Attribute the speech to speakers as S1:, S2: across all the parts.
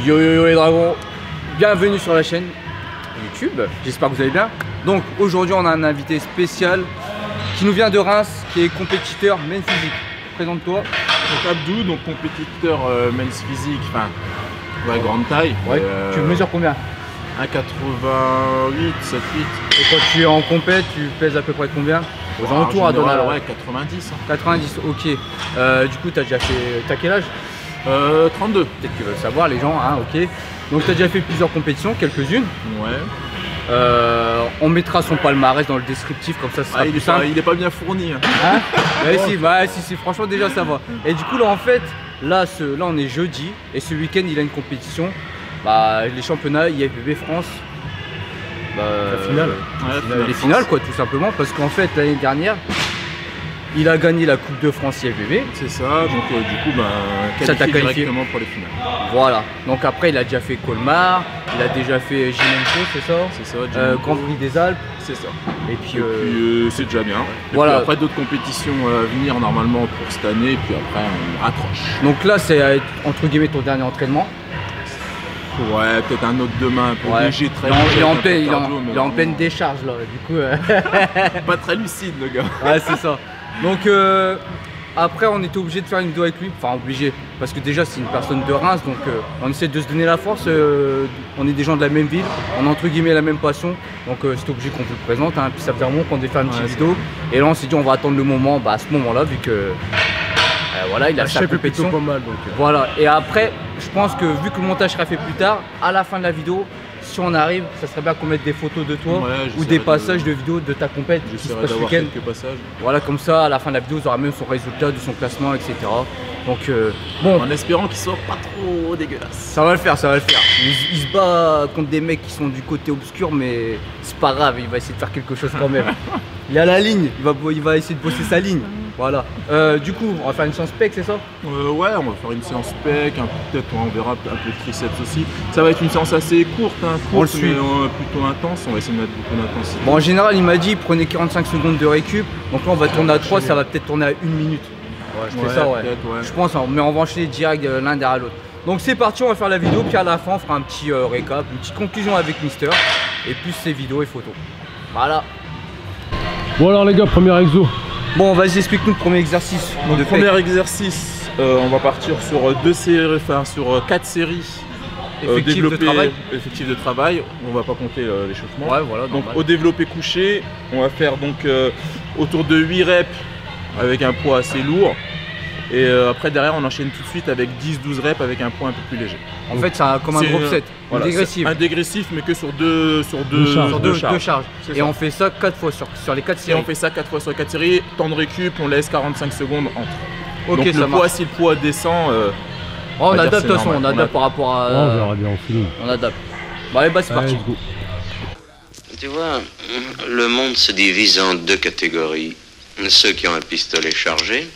S1: Yo yo yo les dragons, bienvenue sur la chaîne YouTube, j'espère que vous allez bien. Donc aujourd'hui on a un invité spécial qui nous vient de Reims, qui est compétiteur men's physique. Présente-toi.
S2: Donc Abdou, donc compétiteur men's physique, enfin grande taille.
S1: Ouais. Tu mesures combien?
S2: 1,88, 7, 8.
S1: Et quand tu es en compète, tu pèses à peu près combien? Aux alentours à Donald.
S2: Ouais, 90. Hein.
S1: 90, ok. Du coup t'as déjà fait... T'as quel âge?
S2: 32.
S1: Peut-être qu'ils veulent savoir les gens, hein, ok. Donc tu as déjà fait plusieurs compétitions, quelques-unes.
S2: Ouais.
S1: On mettra son palmarès dans le descriptif, comme ça ce sera plus simple.
S2: Il est pas bien fourni. Hein.
S1: Hein? Si, franchement déjà ça va. Et du coup là en fait, là on est jeudi et ce week-end il a une compétition. Bah, les championnats IFBB France. Bah,
S2: la finale.
S1: Les finales quoi tout simplement, parce qu'en fait l'année dernière, il a gagné la Coupe de France IFBB.
S2: C'est ça, donc du coup,
S1: ça t'a qualifié
S2: directement pour les finales.
S1: Voilà, donc après il a déjà fait Colmar, il a déjà fait Gimenco, c'est ça? C'est ça, Grand Prix des Alpes.
S2: C'est ça.
S1: Et puis,
S2: c'est déjà bien. Et
S1: voilà.
S2: puis après d'autres compétitions à venir normalement pour cette année, et puis après on raccroche.
S1: Donc là c'est entre guillemets ton dernier entraînement.
S2: Ouais, peut-être un autre demain, un peu léger, très
S1: léger. Il est en
S2: vraiment...
S1: pleine décharge là, du coup.
S2: Pas très lucide le gars.
S1: Ouais, c'est ça. Donc après on était obligé de faire une vidéo avec lui, enfin obligé, parce que déjà c'est une personne de Reims, donc on essaie de se donner la force, on est des gens de la même ville, on a entre guillemets la même passion, donc c'est obligé qu'on vous le présente, hein. Puis ça fait un moment qu'on devait faire une petite vidéo, et là on s'est dit on va attendre le moment, à ce moment là, vu que voilà, il a sa compétition.
S2: Pas mal, donc,
S1: voilà, et après je pense que vu que le montage sera fait plus tard, à la fin de la vidéo, si on arrive, ça serait bien qu'on mette des photos de toi ou des passages de vidéos de ta compète qui se passe ce week-end. Voilà, comme ça, à la fin de la vidéo, vous aurez même son résultat, de son classement, etc. Donc bon.
S2: En espérant qu'il soit pas trop dégueulasse.
S1: Ça va le faire, ça va le faire. Il se bat contre des mecs qui sont du côté obscur, mais c'est pas grave, il va essayer de faire quelque chose quand même. Il est à la ligne, il va essayer de bosser sa ligne. Voilà. Du coup, on va faire une séance pec, c'est ça?
S2: Ouais, on va faire une séance pec, peut-être on verra un peu de triceps aussi. Ça va être une séance assez courte, hein,
S1: on le suit.
S2: Mais plutôt intense, on va essayer de mettre beaucoup d'intensité.
S1: Bon, en général, il m'a dit prenez 45 secondes de récup, donc là on va tourner à 3, ça va peut-être tourner à 1 minute. Ouais, je fais ça, ouais. Je pense, mais on va enchaîner direct l'un derrière l'autre. Donc c'est parti, on va faire la vidéo, puis à la fin on fera un petit récap, une petite conclusion avec Mister, et plus ses vidéos et photos. Voilà.
S3: Bon alors les gars, premier exo.
S1: Bon, vas-y, explique-nous le premier exercice.
S2: Donc, le premier exercice, on va partir sur 2 séries, enfin sur 4 séries effectifs de travail. On va pas compter l'échauffement.
S1: Ouais, voilà.
S2: Donc au développé couché, on va faire donc autour de 8 reps avec un poids assez lourd. Et après derrière on enchaîne tout de suite avec 10-12 reps avec un poids un peu plus léger.
S1: En fait c'est comme un drop set,
S2: voilà,
S1: dégressif.
S2: Un dégressif mais que sur deux charges.
S1: Et on fait ça 4 fois sur les 4 séries.
S2: Et on fait ça 4 fois sur les 4 séries, temps de récup, on laisse 45 secondes entre.
S1: Ok,
S2: donc
S1: ça
S2: le poids, si le poids descend,
S1: on adapte de toute façon, on adapte par rapport à...
S3: on verra bien,
S1: on adapte. Bon allez, c'est parti.
S4: Tu vois, le monde se divise en 2 catégories. Ceux qui ont un pistolet chargé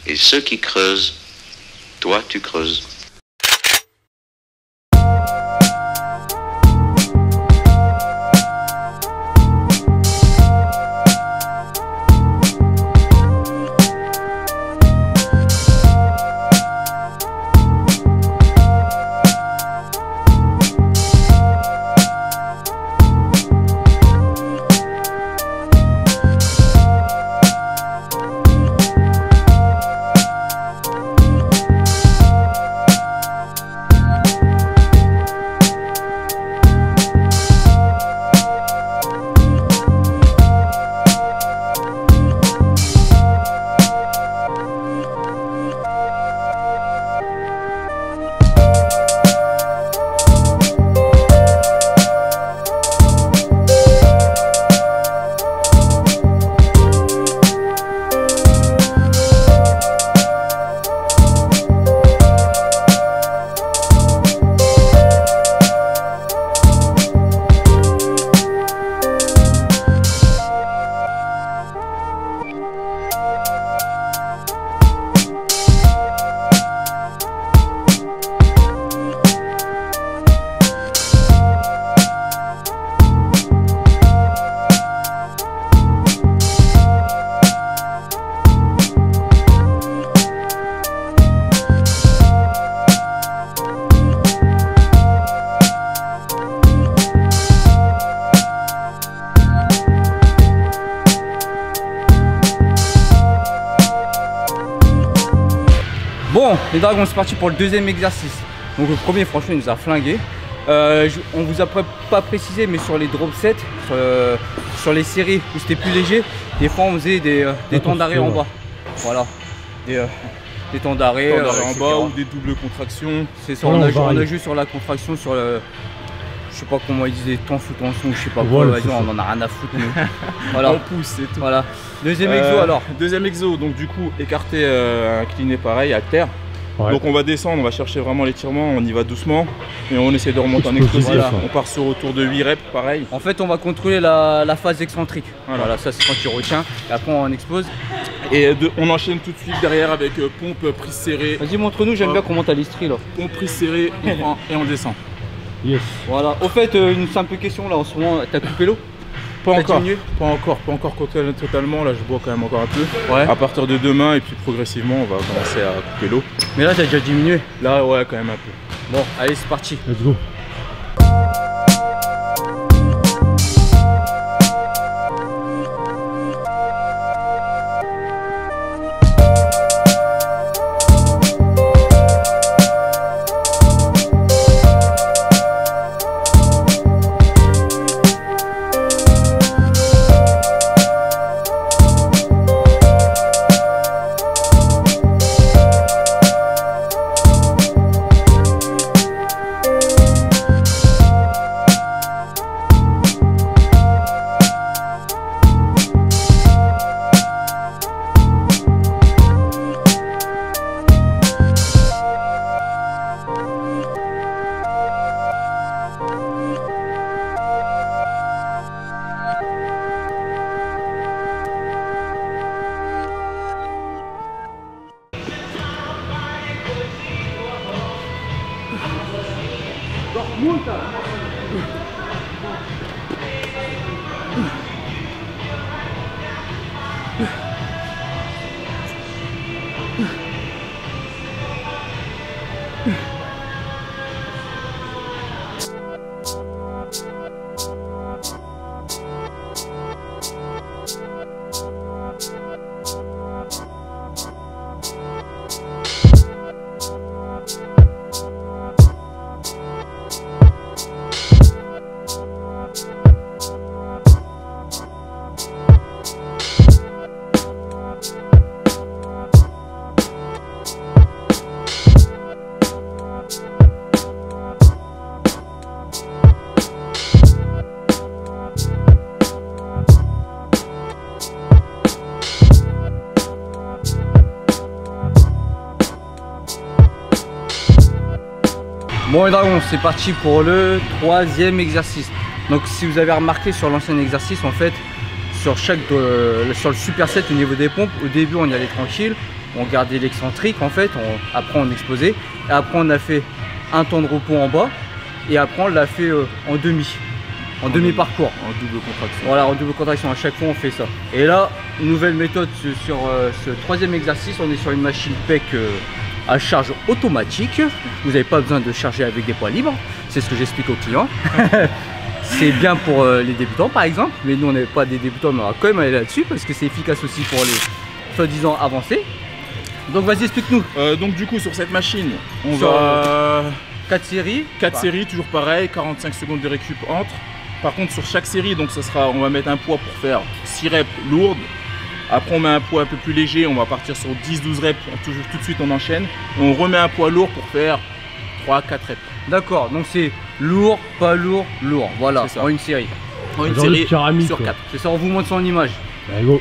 S4: et ceux qui creusent. Toi, tu creuses.
S1: Les Dragons, c'est parti pour le deuxième exercice. Donc le premier, franchement, il nous a flingué. On vous a pas précisé, mais sur les drop sets, sur les séries où c'était plus léger, des fois on faisait des temps d'arrêt en bas. Voilà, des temps d'arrêt
S2: en bas ou des doubles contractions.
S1: C'est ça, on a joué sur la contraction, sur le... Je sais pas comment ils disaient, temps sous tension, je sais pas quoi, vas-y, on en a rien à foutre. Voilà.
S2: On pousse et tout.
S1: Voilà. Deuxième exo alors.
S2: Deuxième exo, donc du coup, écarter, incliner pareil, à terre. Ouais. Donc on va descendre, on va chercher vraiment l'étirement, on y va doucement et on essaie de remonter en explosif. Voilà. On part sur autour de 8 reps, pareil.
S1: En fait, on va contrôler la phase excentrique. Voilà, ça c'est quand tu retiens et après on explose.
S2: Et on enchaîne tout de suite derrière avec pompe, prise serrée.
S1: Vas-y, montre-nous, j'aime bien comment t'as l'estrie là.
S2: Pompe, prise serrée, on prend et on descend.
S3: Yes.
S1: Voilà. Au fait, une simple question là en ce moment, t'as coupé l'eau?
S2: Pas encore totalement, là je bois quand même encore un peu.
S1: Ouais.
S2: À partir de demain et puis progressivement on va commencer à couper l'eau.
S1: Mais là t'as déjà diminué?
S2: Là ouais, quand même un peu.
S1: Bon, allez c'est parti.
S3: Let's go.
S1: Bon les dragons, c'est parti pour le troisième exercice. Donc si vous avez remarqué sur l'ancien exercice, en fait, sur le superset au niveau des pompes, au début on y allait tranquille, on gardait l'excentrique en fait, après on explosait, et après on a fait un temps de repos en bas, et après on l'a fait en demi-parcours.
S2: En double contraction.
S1: Voilà, en double contraction, à chaque fois on fait ça. Et là, nouvelle méthode sur ce troisième exercice, on est sur une machine PEC à charge automatique. Vous n'avez pas besoin de charger avec des poids libres, c'est ce que j'explique aux clients. C'est bien pour les débutants par exemple, mais nous on n'est pas des débutants, mais on va quand même aller là-dessus parce que c'est efficace aussi pour les soi-disant avancés. Donc vas-y, explique-nous.
S2: Donc du coup sur cette machine, on va
S1: 4 séries.
S2: 4 séries, toujours pareil, 45 secondes de récup entre. Par contre sur chaque série, donc ça sera, on va mettre un poids pour faire 6 reps lourdes. Après on met un poids un peu plus léger, on va partir sur 10-12 reps, tout de suite on enchaîne. Et on remet un poids lourd pour faire 3-4 reps.
S1: D'accord, donc c'est lourd, pas lourd, lourd, voilà, en une série.
S2: En une série sur 4.
S1: C'est ça, on vous montre son image.
S3: Allez go.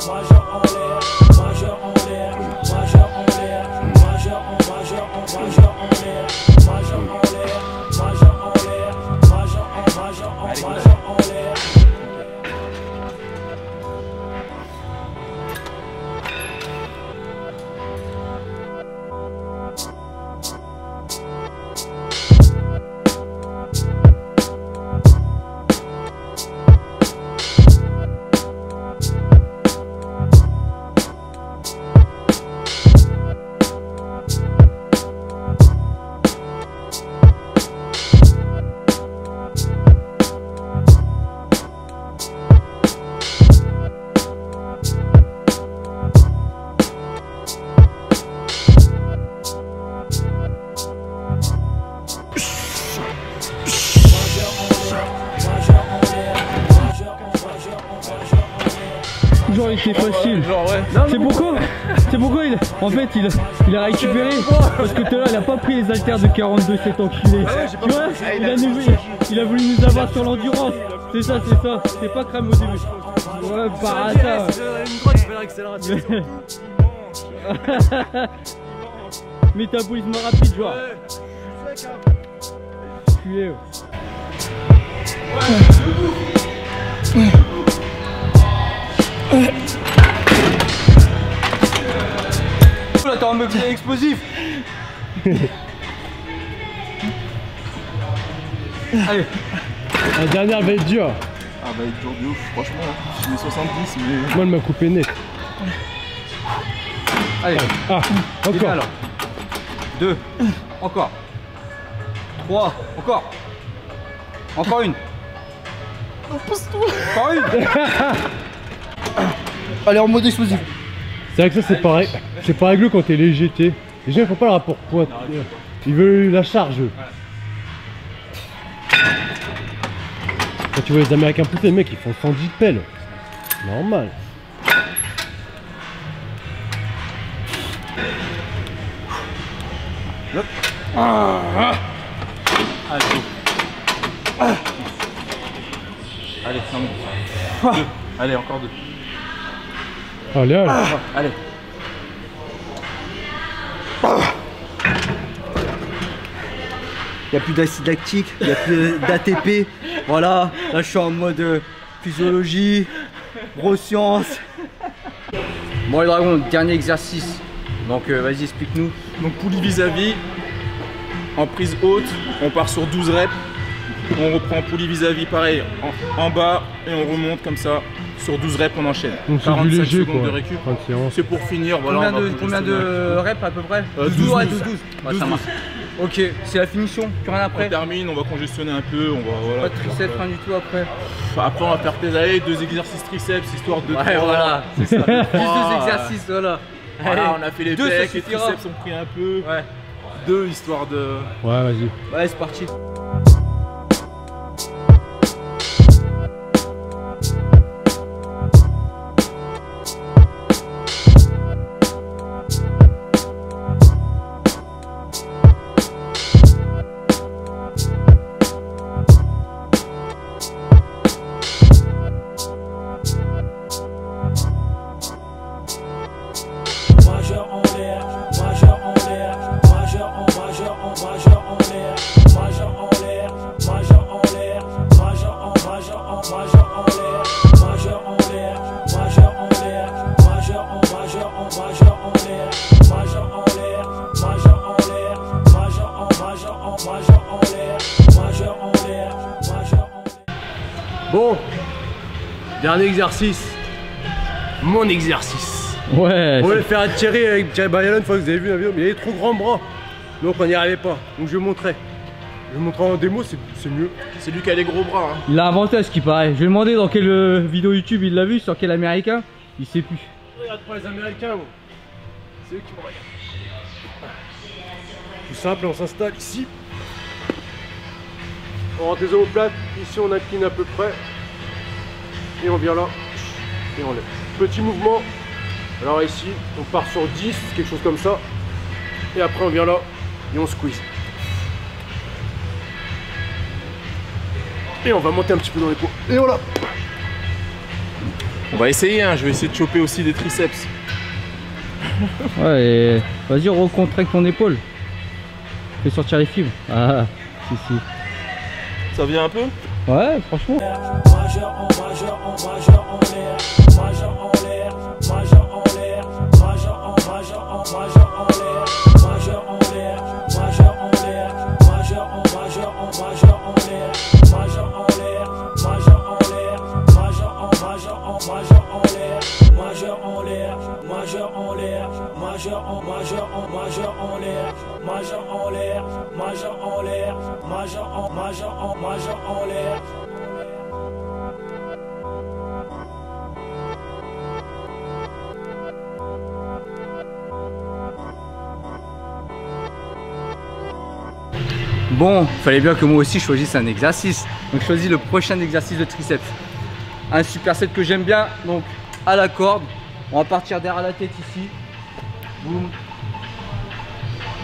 S5: Majeur en l'air.
S3: toujours été facile.
S2: Genre, ouais.
S3: C'est pourquoi en fait il a récupéré parce que tout à l'heure il a pas pris les haltères de 42 cet enculé. Tu vois, il a voulu nous avoir sur l'endurance. C'est ça, c'est pas cramé au début. Ouais, par hasard. Métabolisme rapide, genre. Culé, ouais.
S1: Là t'es en mode explosif. Allez.
S3: La dernière va être dure.
S2: Ah bah être dur de ouf, franchement, je mets 70 mais...
S3: Moi elle m'a coupé net.
S1: Allez.
S3: Ah, encore.
S1: Alors. 2. Encore. 3. Encore. Encore une. Encore une. Allez en mode explosif.
S3: C'est vrai que ça c'est pareil. C'est pas réglo quand t'es léger, t'es. Les gens ils font pas le rapport poids. Ils veulent la charge. Quand tu vois les Américains pousser, les mecs ils font 110 pelles. Normal.
S2: Allez, 2. Allez, encore 2.
S3: Allez, allez.
S2: Allez.
S1: Il n'y a plus d'acide lactique, il n'y a plus d'ATP. Voilà, là je suis en mode physiologie, neurosciences. Bon les dragons, dernier exercice. Donc vas-y explique-nous.
S2: Donc poulie vis-à-vis, en prise haute, on part sur 12 reps. On reprend poulie vis-à-vis pareil en bas et on remonte comme ça. Sur 12 reps on enchaîne.
S3: Donc c'est
S2: 45
S3: du léger
S2: secondes
S3: quoi.
S2: de récup.
S3: C'est
S2: C'est pour finir. Voilà,
S1: Combien de reps à peu près?
S2: 12.
S1: Ouais, 12. Ouais, ça marche. Ok, c'est la finition, plus rien après.
S2: On termine, on va congestionner un peu, on va voilà.
S1: Pas de triceps, rien du tout après.
S2: Après on va faire pédaler, 2 exercices triceps histoire de.
S1: Ouais, voilà, c'est ça. Plus 2 exercices, voilà.
S2: Voilà, on a fait les
S1: Deux, ça
S2: pecs, les
S1: suffira.
S2: triceps ont pris un peu.
S1: Ouais.
S2: 2 histoire de.
S3: Ouais, vas-y.
S1: Ouais, c'est parti.
S3: Bon, dernier exercice. Mon exercice.
S1: Ouais.
S3: On va le faire à Thierry avec Thierry Bayalon, une fois que vous avez vu la vidéo, mais il avait trop grand bras. Donc on n'y arrivait pas. Donc je montrais. Je montrais en démo, c'est mieux.
S2: C'est lui qui a les gros bras. Hein.
S1: Il l'a inventé à ce qui paraît. Je vais demander dans quelle vidéo YouTube il l'a vu, sur quel américain. Il sait plus.
S3: Regarde pas les Américains, gros. C'est eux qui me regardent. Tout simple, on s'installe ici. On rentre les omoplates. Ici on incline à peu près. Et on vient là. Et on lève. Petit mouvement. Alors ici, on part sur 10, quelque chose comme ça. Et après on vient là. Et on squeeze. Et on va monter un petit peu dans les poids. Et voilà.
S2: On va essayer, hein. Je vais essayer de choper aussi des triceps.
S1: Ouais, et vas-y, recontracte ton épaule. Fais sortir les fibres. Ah, si.
S2: Ça vient un peu?
S1: Ouais, franchement. Bon, fallait bien que moi aussi je choisisse un exercice. Donc je choisis le prochain exercice de triceps. Un superset que j'aime bien, donc à la corde. On va partir derrière la tête ici. Boum.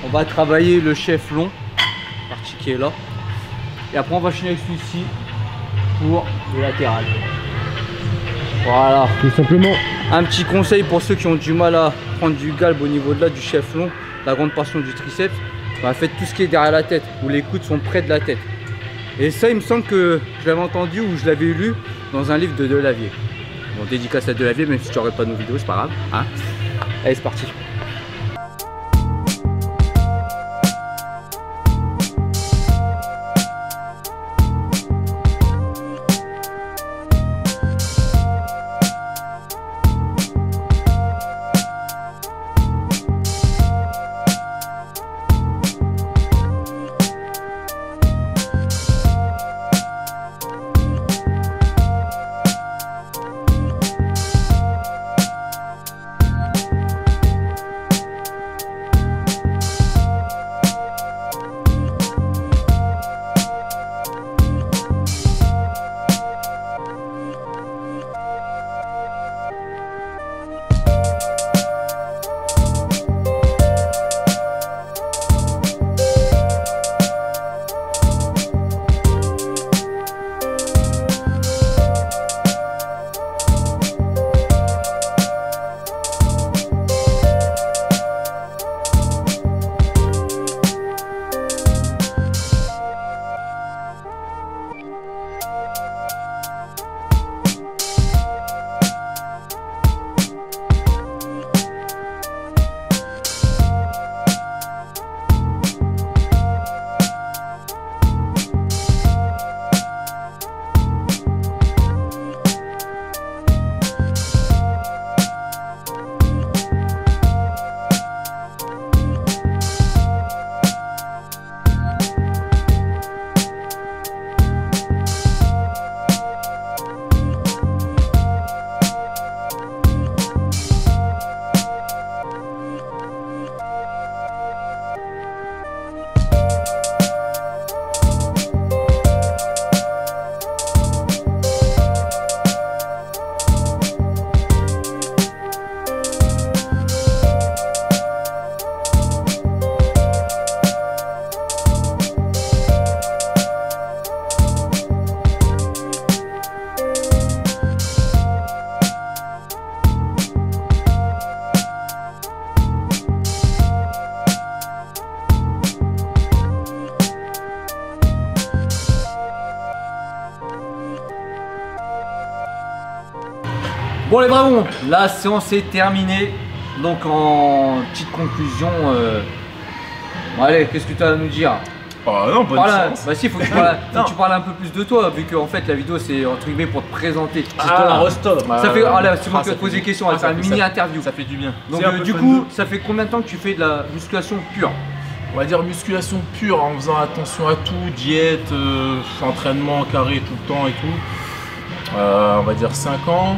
S1: On va travailler le chef long, partie qui est là. Et après on va finir avec celui-ci pour le latéral. Voilà.
S3: Tout simplement.
S1: Un petit conseil pour ceux qui ont du mal à prendre du galbe au niveau de là du chef long, la grande portion du triceps. Bah, faites tout ce qui est derrière la tête, où les coudes sont près de la tête. Et ça, il me semble que je l'avais entendu ou je l'avais lu dans un livre de Delavier. Bon, dédicace à Delavier, même si tu n'aurais pas nos vidéos, c'est pas grave. Hein. Allez, c'est parti. Bon les bravons, la séance est terminée. Donc en petite conclusion, bon, allez, qu'est-ce que tu as à nous dire?
S2: Oh non, bonne séance.
S1: Bah si, faut que tu parles un peu plus de toi, vu que en fait la vidéo c'est entre guillemets pour te présenter.
S2: Ah, Rostov.
S1: Ça fait, c'est moi qui vais te poser des questions, c'est une mini interview.
S2: Ça fait du bien.
S1: Donc du coup, ça fait combien de temps que tu fais de la musculation pure?
S2: On va dire musculation pure en faisant attention à tout, diète, entraînement carré tout le temps et tout. On va dire 5 ans.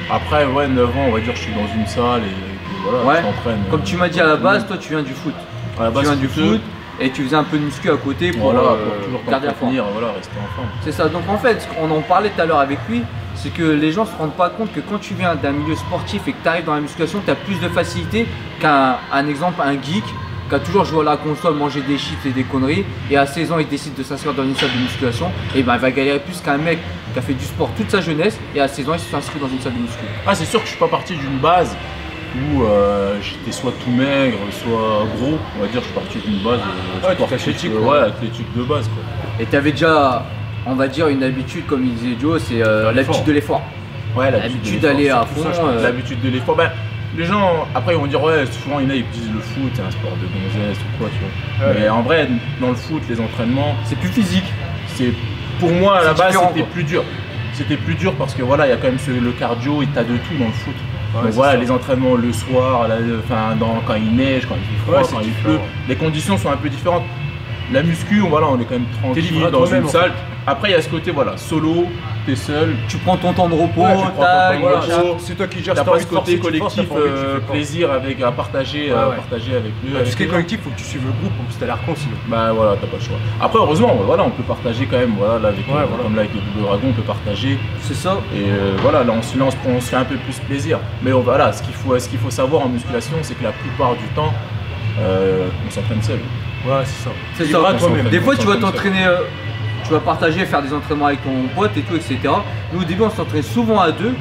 S2: Après, ouais, 9 ans, on va dire je suis dans une salle et voilà,
S1: ouais.
S2: Je m'entraîne.
S1: Comme tu m'as dit à la base, toi tu viens du foot.
S2: À la base,
S1: tu viens du foot et tu faisais un peu de muscu à côté pour,
S2: voilà, pour toujours
S1: garder la forme.
S2: Voilà, rester en forme.
S1: C'est ça, donc en fait, on en parlait tout à l'heure avec lui, c'est que les gens ne se rendent pas compte que quand tu viens d'un milieu sportif et que tu arrives dans la musculation, tu as plus de facilité qu'un exemple, un geek qui a toujours joué à la console, mangé des chips et des conneries, et à 16 ans il décide de s'inscrire dans une salle de musculation, et ben il va galérer plus qu'un mec qui a fait du sport toute sa jeunesse, et à 16 ans il s'inscrit dans une salle de musculation.
S2: Ah, c'est sûr que je suis pas parti d'une base où j'étais soit tout maigre, soit gros, on va dire, je suis parti d'une base
S1: athlétique,
S2: athlétique de base quoi.
S1: Et tu avais déjà, on va dire, une habitude, comme il disait Joe, c'est l'habitude de l'effort.
S2: Ouais,
S1: l'habitude d'aller à fond.
S2: L'habitude de l'effort. Ben, les gens, après, ils vont dire, ouais, souvent, il y en a, ils disent le foot, c'est un sport de gonzesse ou quoi, tu vois. Ouais. Mais en vrai, dans le foot, les entraînements,
S1: c'est plus physique.
S2: Pour moi, à la base,
S1: c'était
S2: plus dur. C'était plus dur parce que voilà, il y a quand même le cardio et t'as de tout dans le foot. Ouais, donc voilà, les entraînements le soir, quand il neige, quand il fait froid, quand il pleut, les conditions sont un peu différentes. La muscu, voilà, on est quand même tranquille dans une salle. Après, il y a ce côté, voilà, solo, t'es seul.
S1: Tu prends ton temps de repos,
S5: c'est toi qui gères.
S2: T'as pas ce côté collectif, plaisir à partager, partager avec lui.
S5: Tout ce qui est collectif, faut que tu suives le groupe, parce que t'as l'air con sinon.
S2: Bah voilà, t'as pas le choix. Après, heureusement, voilà, on peut partager quand même, voilà, là, comme là avec les double dragons, on peut partager.
S1: C'est ça.
S2: Et voilà, là, on se fait un peu plus plaisir. Mais voilà, ce qu'il faut savoir en musculation, c'est que la plupart du temps, on s'entraîne seul.
S5: Ouais, c'est ça.
S1: C'est ça. Des fois, tu vas t'entraîner, tu vas partager, faire des entraînements avec ton pote et tout, etc. Nous, au début, on s'entraîne souvent à deux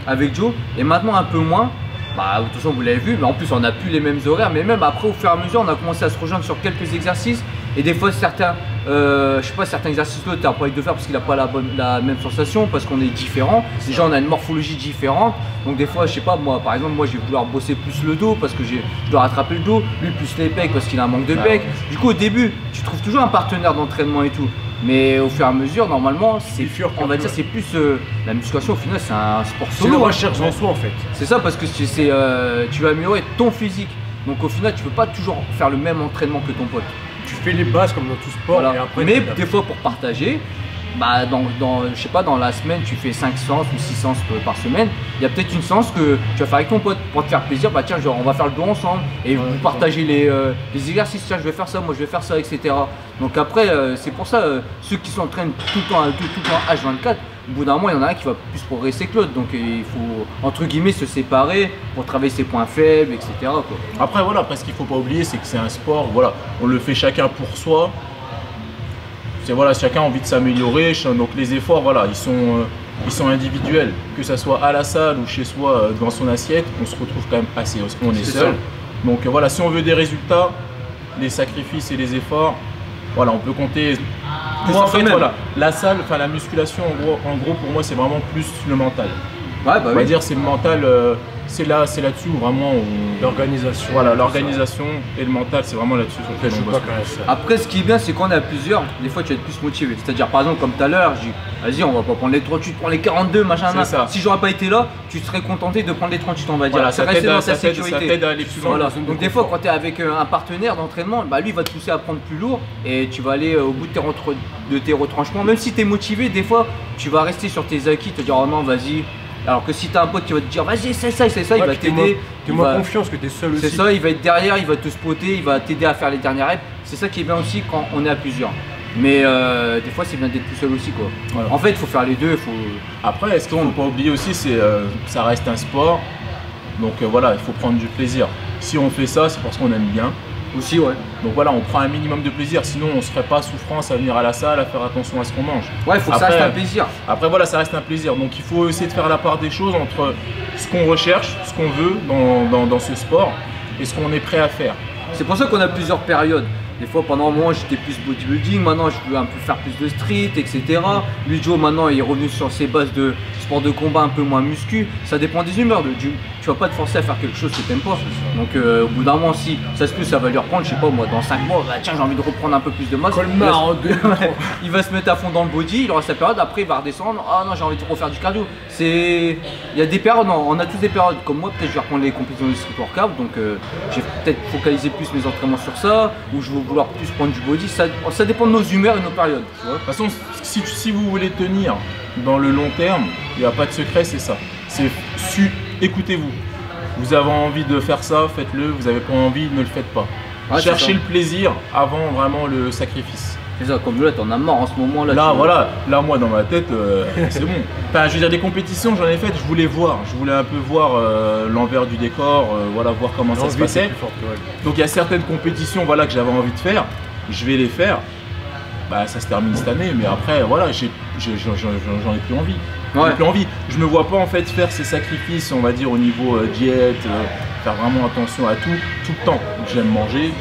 S1: avec Joe, et maintenant un peu moins. Bah, de toute façon, vous l'avez vu, mais en plus, on n'a plus les mêmes horaires. Mais même après, au fur et à mesure, on a commencé à se rejoindre sur quelques exercices. Et des fois, certains, je sais pas, certains exercices, l'autre, t'as pas envie de faire parce qu'il n'a pas la même sensation, parce qu'on est différents. Déjà, on a une morphologie différente. Donc, des fois, je sais pas, moi, par exemple, moi, je vais vouloir bosser plus le dos parce que je dois rattraper le dos. Lui, plus les pecs parce qu'il a un manque de pecs. Du coup, au début, tu trouves toujours un partenaire d'entraînement et tout. Mais au fur et à mesure, normalement, on va dire c'est plus la musculation. Au final, c'est un sport solo.
S5: C'est la recherche en soi en fait.
S1: C'est ça, parce que tu vas améliorer ton physique. Donc au final, tu peux pas toujours faire le même entraînement que ton pote.
S5: Tu fais les bases comme dans tout sport.
S1: Voilà.
S5: Et après,
S1: mais des fois, pour partager, bah, je sais pas, dans la semaine, tu fais 5 séances ou 6 séances par semaine. Il y a peut-être une séance que tu vas faire avec ton pote pour te faire plaisir. Bah tiens, genre, on va faire le dos ensemble et vous partagez les exercices. Tiens, je vais faire ça, moi je vais faire ça, etc. Donc après, c'est pour ça, ceux qui s'entraînent tout le temps à deux, tout le temps H24, au bout d'un moment, il y en a un qui va plus progresser que l'autre. Donc il faut, entre guillemets, se séparer pour travailler ses points faibles, etc. quoi.
S2: Après, voilà, après, ce qu'il faut pas oublier, c'est que c'est un sport, voilà, on le fait chacun pour soi. Voilà, chacun a envie de s'améliorer, donc les efforts, voilà, ils sont individuels, que ça soit à la salle ou chez soi devant son assiette, on se retrouve quand même assez, on est seul. Donc voilà, si on veut des résultats, les sacrifices et les efforts, voilà, on peut compter. Moi, en fait, voilà, la salle, enfin la musculation, en gros, pour moi, c'est vraiment plus le mental.
S1: Ouais, bah
S2: on va dire c'est le mental, c'est là-dessus où vraiment
S5: l'organisation.
S2: Voilà, l'organisation et le mental, c'est vraiment là-dessus sur lequel on bosse.
S1: Après, ce qui est bien, c'est qu'on est à plusieurs, des fois tu vas être plus motivé. C'est-à-dire, par exemple, comme tout à l'heure, je dis, vas-y, on va pas prendre les 38, tu prends les 42, machin. Si j'aurais pas été là, tu serais contenté de prendre les 38, on va dire.
S2: Voilà, ça t'aide
S1: sécurité.
S2: à aller plus loin.
S1: Voilà. Donc, des fois, quand tu es avec un partenaire d'entraînement, bah, lui, il va te pousser à prendre plus lourd et tu vas aller au bout de tes retranchements. Même si tu es motivé, des fois, tu vas rester sur tes acquis, te dire, oh non, vas-y. Alors que si tu as un pote qui va te dire vas-y c'est ça, il va t'aider.
S5: Tu as moins confiance que tu es seul aussi.
S1: C'est ça, il va être derrière, il va te spotter, il va t'aider à faire les dernières reps. C'est ça qui est bien aussi quand on est à plusieurs. Mais des fois c'est bien d'être tout seul aussi quoi. Voilà. En fait il faut faire les deux.
S2: Après ce qu'il ne faut pas oublier aussi c'est ça reste un sport. Donc voilà, il faut prendre du plaisir. Si on fait ça c'est parce qu'on aime bien.
S1: Aussi ouais.
S2: Donc voilà, on prend un minimum de plaisir, sinon on ne serait pas souffrance à venir à la salle, à faire attention à ce qu'on mange.
S1: Ouais, il faut que ça reste un plaisir.
S2: Après voilà, ça reste un plaisir. Donc il faut essayer de faire la part des choses entre ce qu'on recherche, ce qu'on veut dans ce sport et ce qu'on est prêt à faire.
S1: C'est pour ça qu'on a plusieurs périodes. Des fois pendant un moment j'étais plus bodybuilding, maintenant je veux un peu faire plus de street, etc. Lui Joe maintenant il est revenu sur ses bases de sport de combat un peu moins muscu. Ça dépend des humeurs. Tu vas pas te forcer à faire quelque chose que t'aimes pas. Donc au bout d'un moment si ça se peut ça va lui reprendre, je sais pas moi dans 5 mois, bah, tiens j'ai envie de reprendre un peu plus de masse. Il va se mettre à fond dans le body, il aura sa période, après il va redescendre, ah non j'ai envie de refaire du cardio. Il y a des périodes, on a tous des périodes comme moi, peut-être je vais reprendre les compétitions de street workout, donc j'ai peut-être focalisé plus mes entraînements sur ça, ou je vais vouloir plus prendre du body, ça dépend de nos humeurs et de nos périodes. Tu vois.
S2: De toute façon si vous voulez tenir dans le long terme, il n'y a pas de secret, c'est ça. C'est écoutez-vous. Vous avez envie de faire ça, faites-le. Vous n'avez pas envie, ne le faites pas. Ouais, cherchez le plaisir avant vraiment le sacrifice.
S1: C'est ça, comme là, t'en as marre en ce moment là.
S2: Là, voilà, là, moi dans ma tête, c'est bon. Enfin, je veux dire, des compétitions, j'en ai fait, je voulais un peu voir l'envers du décor, voilà, voir comment ça se passait. Donc il y a certaines compétitions, voilà, que j'avais envie de faire, je vais les faire. Bah, ça se termine cette année, mais après, voilà, j'en ai plus envie.
S1: Ouais.
S2: Plus envie. Je me vois pas en fait faire ces sacrifices, on va dire au niveau diète, faire vraiment attention à tout le temps. J'aime manger.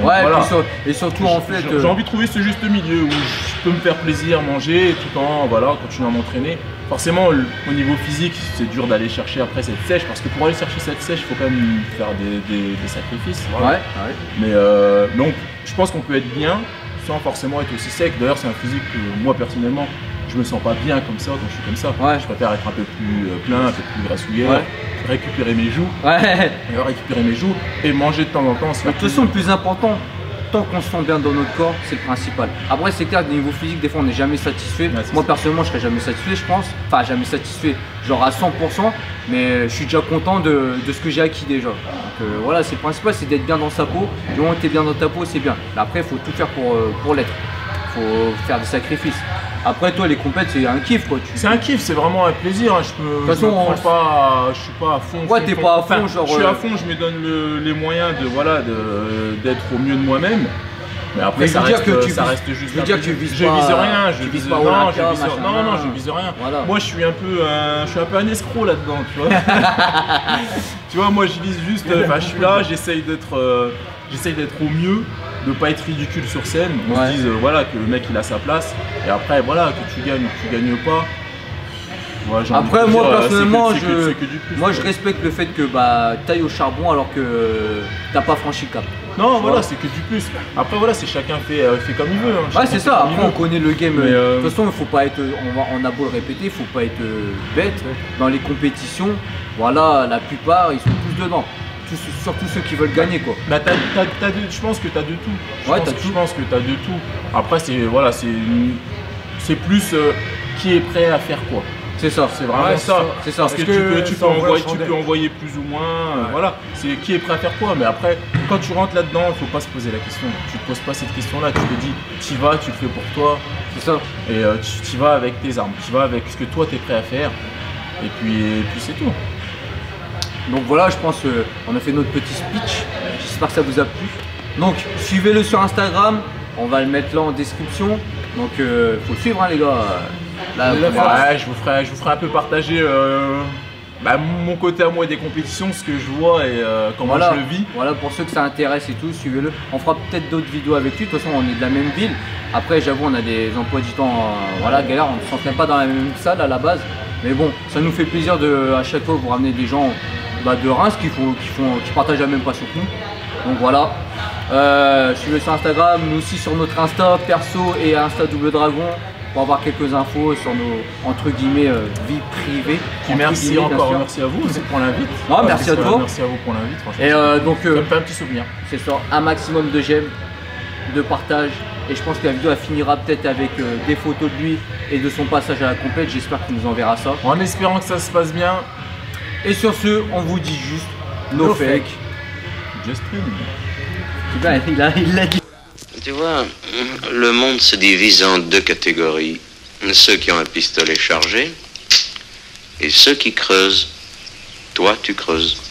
S1: Ouais,
S2: voilà.
S1: et surtout en fait.
S2: J'ai envie de trouver ce juste milieu où je peux me faire plaisir, manger, tout en continuer à m'entraîner. Forcément, au niveau physique, c'est dur d'aller chercher après cette sèche parce que pour aller chercher cette sèche, il faut quand même faire des sacrifices. Voilà. Ouais. Mais donc, je pense qu'on peut être bien sans forcément être aussi sec. D'ailleurs, c'est un physique que moi personnellement, je me sens pas bien comme ça quand je suis comme ça. Ouais. Je préfère être un peu plus plein, un peu plus grassouillère, récupérer mes joues, récupérer mes joues et manger de temps en temps.
S1: De toute façon, le plus important, tant qu'on se sent bien dans notre corps, c'est le principal. Après, c'est clair, niveau physique, des fois, on n'est jamais satisfait.
S2: Ouais,
S1: Moi, personnellement, je serais jamais satisfait, je pense. Enfin, jamais satisfait, genre à 100%, mais je suis déjà content de ce que j'ai acquis déjà. Donc voilà, c'est le principal, c'est d'être bien dans sa peau. Du moment que tu es bien dans ta peau, c'est bien. Mais après, il faut tout faire pour l'être. Il faut faire des sacrifices. Après, toi, les compètes, c'est un kiff, quoi.
S2: C'est un kiff, c'est vraiment un plaisir. Hein. Je suis pas à fond.
S1: Ouais, t'es pas à fond, genre.
S2: Je suis à fond, je me donne les moyens d'être au mieux de moi-même. Mais après, ça reste juste.
S1: Je veux dire que tu vises pas.
S2: Je vise rien, je vise pas Olympia, non, je vise rien.
S1: Voilà.
S2: Moi, je suis un peu un escroc là-dedans, tu vois. Tu vois, moi, je vise juste. Je suis là, j'essaye d'être au mieux, de pas être ridicule sur scène. On se dise voilà que le mec il a sa place. Et après, voilà, que tu gagnes pas. Ouais,
S1: après, moi personnellement,
S2: moi
S1: je respecte le fait que t'ailles au charbon alors que t'as pas franchi le cap.
S2: Non, voilà, c'est que du plus. Après, voilà, c'est chacun fait comme il veut. Hein.
S1: Ouais, c'est ça. Après, on connaît le game. De toute façon, il faut pas être. On a beau le répéter, il faut pas être bête. Dans les compétitions, voilà, la plupart, ils sont tous dedans. Surtout ceux qui veulent gagner, quoi.
S2: Bah, je pense que t'as de tout. Je pense que t'as de tout. Après, c'est plus qui est prêt à faire quoi.
S1: C'est ça.
S2: C'est vraiment ça.
S1: C'est ça.
S2: Parce que tu peux envoyer plus ou moins. Voilà. C'est qui est prêt à faire quoi. Mais après, quand tu rentres là-dedans, il faut pas se poser la question. Tu te poses pas cette question-là. Tu te dis, t'y vas, tu le fais pour toi.
S1: C'est ça.
S2: Et tu vas avec tes armes. Tu vas avec ce que toi t'es prêt à faire. Et puis c'est tout.
S1: Donc voilà, je pense qu'on a fait notre petit speech. J'espère que ça vous a plu. Donc suivez-le sur Instagram. On va le mettre là en description. Donc faut le suivre, hein, les gars. Là,
S2: je vous ferai un peu partager mon côté à moi des compétitions, ce que je vois et comment je le vis.
S1: Voilà, pour ceux que ça intéresse et tout, suivez-le. On fera peut-être d'autres vidéos avec lui. De toute façon, on est de la même ville. Après, j'avoue, on a des emplois du temps galère. On ne s'entraîne pas dans la même salle à la base. Mais bon, ça nous fait plaisir à chaque fois vous ramener des gens de Reims qui partagent la même passion que nous. Donc voilà. Suivez sur Instagram, nous aussi sur notre Insta perso et Insta Double Dragon pour avoir quelques infos sur nos entre guillemets vie privée.
S2: Merci encore, merci à vous pour l'invite.
S1: Non, merci à toi.
S2: Merci à vous pour l'invite.
S1: Et donc
S2: ça me fait un petit souvenir.
S1: C'est ça, un maximum de j'aime, de partage. Et je pense que la vidéo elle finira peut-être avec des photos de lui et de son passage à la compète. J'espère qu'il nous enverra ça.
S2: En espérant que ça se passe bien.
S1: Et sur ce, on vous dit juste no fake.
S2: Just win.
S1: Il l'a dit.
S4: Tu vois, le monde se divise en deux catégories. Ceux qui ont un pistolet chargé et ceux qui creusent. Toi, tu creuses.